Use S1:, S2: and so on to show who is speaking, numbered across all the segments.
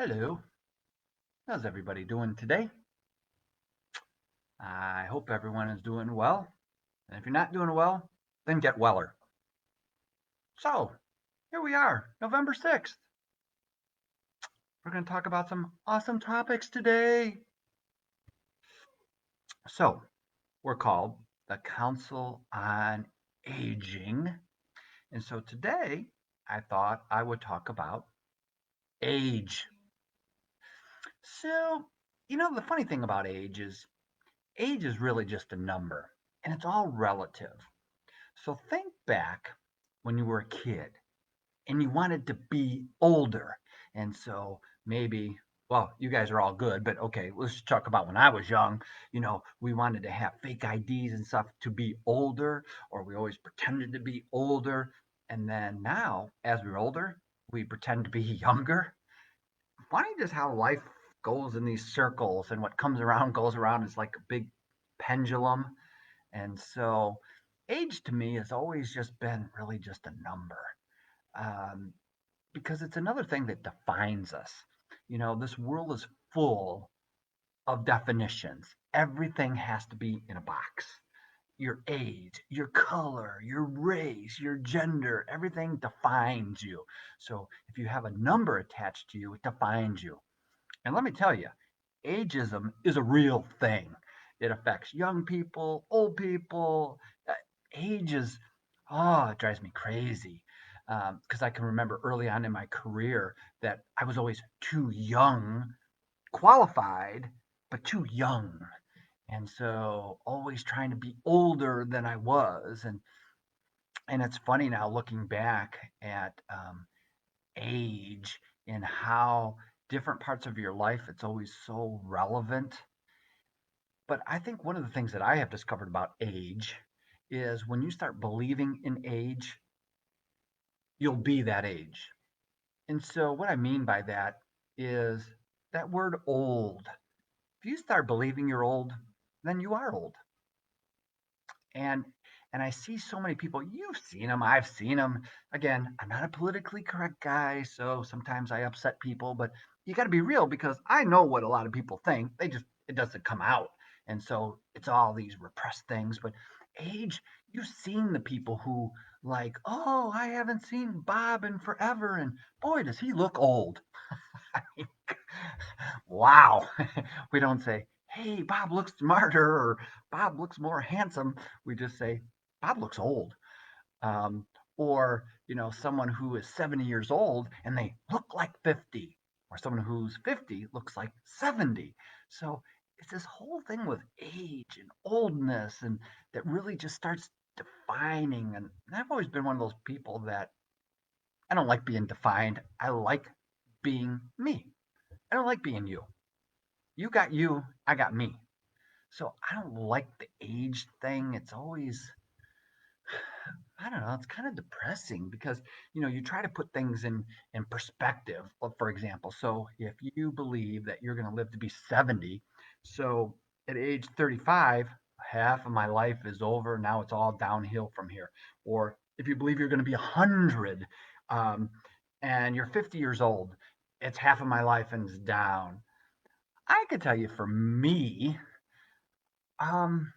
S1: Hello, how's everybody doing today? I hope everyone is doing well. And if you're not doing well, then get weller. So, here we are, November 6th. We're going to talk about some awesome topics today. So, we're called the Council on Aging. And so today, I thought I would talk about age. So, the funny thing about age is really just a number, and it's all relative. So think back when you were a kid and you wanted to be older. And so maybe, well, you guys are all good, but okay, let's just talk about when I was young. We wanted to have fake IDs and stuff to be older, or we always pretended to be older. And then now, as we're older, we pretend to be younger. Funny just how life goes in these circles, and what comes around goes around is like a big pendulum. And so age to me has always just been really just a number, um, because it's another thing that defines us. This world is full of definitions. Everything has to be in a box. Your age, your color, your race, your gender, everything defines you. So if you have a number attached to you, it defines you. And let me tell you, ageism is a real thing. It affects young people, old people. Uh, Age is, oh, it drives me crazy. Because I can remember early on in my career that I was always too young, qualified, but too young. And so always trying to be older than I was. And it's funny now looking back at age and how different parts of your life, it's always so relevant. But I think one of the things that I have discovered about age is when you start believing in age, you'll be that age. And so what I mean by that is that word old. If you start believing you're old, then you are old. And and I see so many people, you've seen them, I've seen them. Again, I'm not a politically correct guy, so sometimes I upset people, but you got to be real because I know what a lot of people think. It doesn't come out. And so it's all these repressed things. But age, you've seen the people who, like, oh, I haven't seen Bob in forever. And boy, does he look old. I mean, wow. We don't say, hey, Bob looks smarter or Bob looks more handsome. We just say, Bob looks old. Um, or, someone who is 70 years old and they look like 50, or someone who's 50 looks like 70. So it's this whole thing with age and oldness, and that really just starts defining. And I've always been one of those people that I don't like being defined. I like being me. I don't like being you. You got you, I got me. So I don't like the age thing. It's always, I don't know, it's kind of depressing because, you try to put things in perspective. For example, so if you believe that you're going to live to be 70, so at age 35, half of my life is over. Now it's all downhill from here. Or if you believe you're going to be 100, um, and you're 50 years old, it's half of my life and it's down. I could tell you for me, um,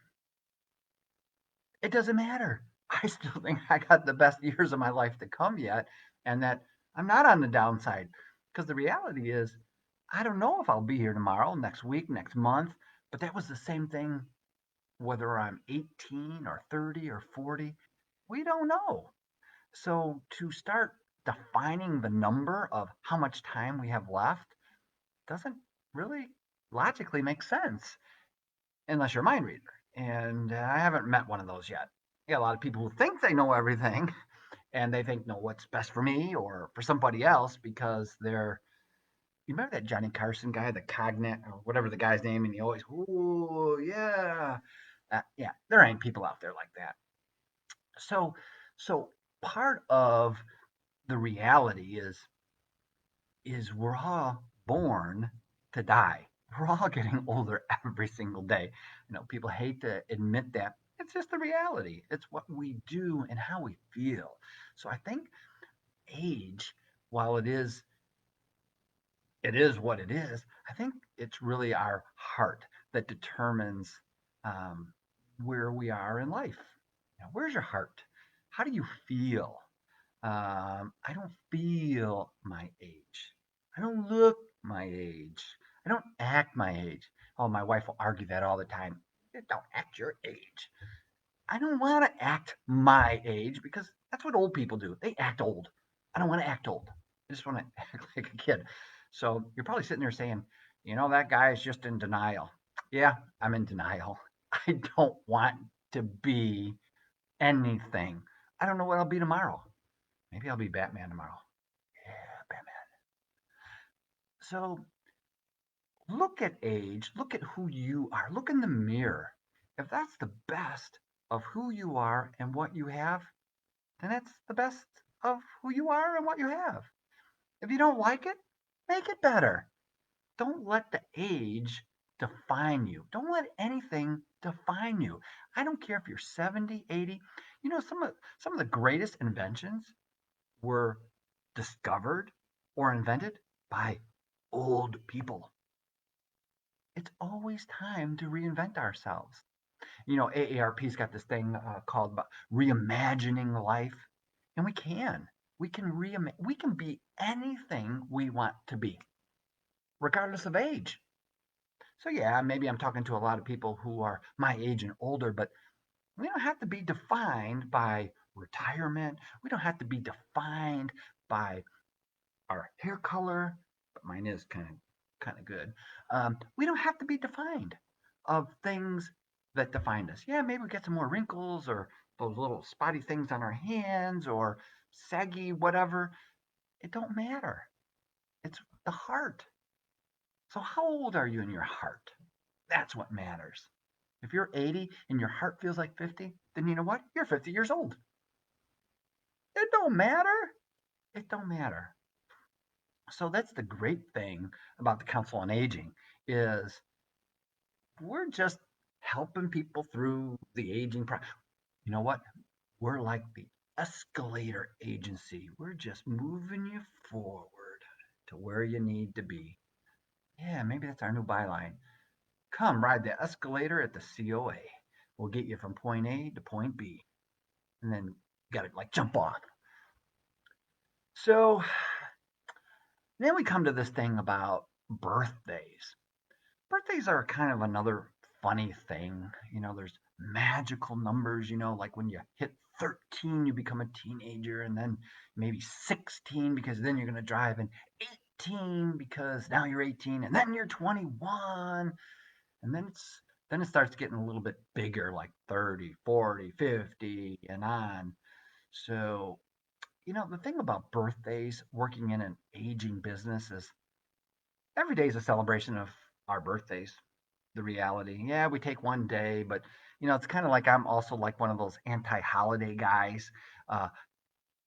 S1: it doesn't matter. I still think I got the best years of my life to come yet, and that I'm not on the downside. Because the reality is, I don't know if I'll be here tomorrow, next week, next month, but that was the same thing whether I'm 18 or 30 or 40. We don't know. So to start defining the number of how much time we have left doesn't really logically make sense unless you're a mind reader. And I haven't met one of those yet. You got a lot of people who think they know everything and they think know what's best for me or for somebody else because they're. You remember that Johnny Carson guy, the Cognet or whatever the guy's name, and he always, oh yeah, yeah. There ain't people out there like that. So, so part of the reality is we're all born to die. We're all getting older every single day. People hate to admit that. It's just the reality. It's what we do and how we feel. So I think age, while it is it is what it is. I think it's really our heart that determines um, where we are in life. Where's your heart? How do you feel? I don't feel my age. I don't look my age. I don't act my age. Oh, my wife will argue that all the time. Don't act your age. I don't want to act my age because that's what old people do. They act old. I don't want to act old. I just want to act like a kid. So you're probably sitting there saying, that guy is just in denial. Yeah, I'm in denial. I don't want to be anything. I don't know what I'll be tomorrow. Maybe I'll be Batman tomorrow. Yeah, Batman. So look at age, look at who you are, look in the mirror. If that's the best of who you are and what you have, then that's the best of who you are and what you have. If you don't like it, make it better. Don't let the age define you. Don't let anything define you. I don't care if you're 70, 80. Some of the greatest inventions were discovered or invented by old people. It's always time to reinvent ourselves. AARP's got this thing called reimagining life, and we can be anything we want to be, regardless of age. So yeah, maybe I'm talking to a lot of people who are my age and older, but we don't have to be defined by retirement. We don't have to be defined by our hair color, but mine is kind of good. We don't have to be defined of things that define us. Yeah, maybe we get some more wrinkles or those little spotty things on our hands or saggy whatever. It don't matter. It's the heart. So how old are you in your heart? That's what matters. If you're 80 and your heart feels like 50, then you know what? You're 50 years old. It don't matter. It don't matter. So that's the great thing about the Council on Aging is we're just helping people through the aging process. You know what? We're like the escalator agency. We're just moving you forward to where you need to be. Yeah, maybe that's our new byline. Come ride the escalator at the COA. We'll get you from point A to point B. And then you got to like jump off. So then we come to this thing about birthdays. Birthdays are kind of another funny thing. There's magical numbers, like when you hit 13, you become a teenager, and then maybe 16 because then you're going to drive, and 18 because now you're 18, and then you're 21, and then it starts getting a little bit bigger, like 30, 40, 50, and on. So, the thing about birthdays, working in an aging business, is every day is a celebration of our birthdays. The reality. Yeah, we take one day, but it's kind of like I'm also like one of those anti-holiday guys. Uh,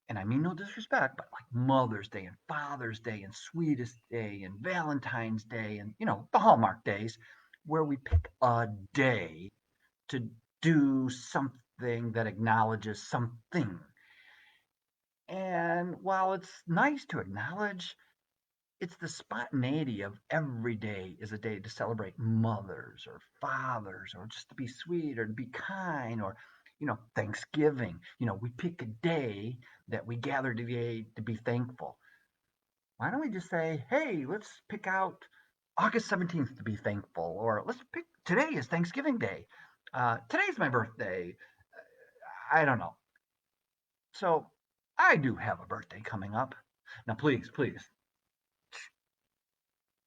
S1: and I mean no disrespect, but like Mother's Day and Father's Day and Sweetest Day and Valentine's Day and the Hallmark days, where we pick a day to do something that acknowledges something. And while it's nice to acknowledge, it's the spontaneity of every day is a day to celebrate mothers or fathers or just to be sweet or to be kind or Thanksgiving. We pick a day that we gather to be thankful. Why don't we just say, hey, let's pick out August 17th to be thankful, or let's pick today is Thanksgiving Day. Today's my birthday. I don't know. So I do have a birthday coming up. Now, please, please,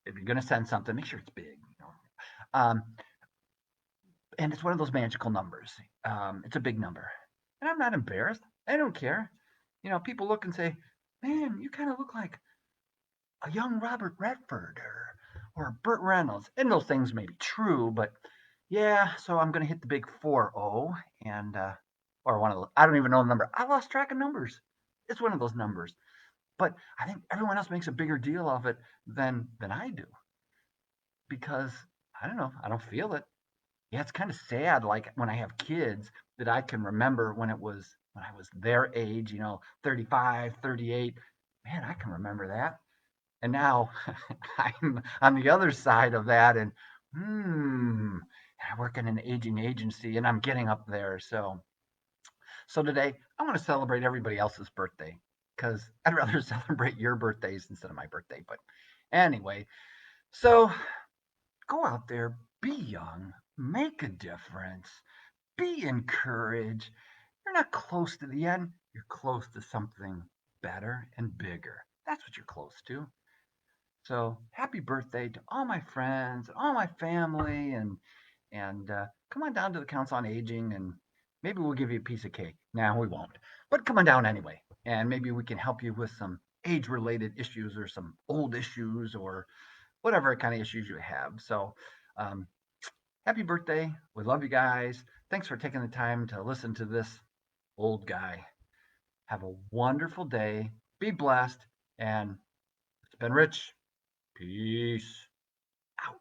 S1: if you're gonna send something, make sure it's big. Um, and it's one of those magical numbers. It's a big number, and I'm not embarrassed. I don't care. People look and say, "Man, you kind of look like a young Robert Redford or Burt Reynolds," and those things may be true, but yeah. So I'm gonna hit the big 4-0 and or one of those. I don't even know the number. I lost track of numbers. It's one of those numbers, but I think everyone else makes a bigger deal of it than I do because I don't know. I don't feel it. Yeah, it's kind of sad, like when I have kids that I can remember when I was their age, 35, 38. Man, I can remember that. And now I'm on the other side of that, and I work in an aging agency, and I'm getting up there. So today I want to celebrate everybody else's birthday because I'd rather celebrate your birthdays instead of my birthday. But anyway, so go out there, be young, make a difference, be encouraged. You're not close to the end, you're close to something better and bigger. That's what you're close to. So happy birthday to all my friends, all my family, and come on down to the Council on Aging, and maybe we'll give you a piece of cake. No, we won't, but come on down anyway, and maybe we can help you with some age-related issues or some old issues or whatever kind of issues you have. So, um, happy birthday! We love you guys. Thanks for taking the time to listen to this old guy. Have a wonderful day. Be blessed, and it's been Rich. Peace out.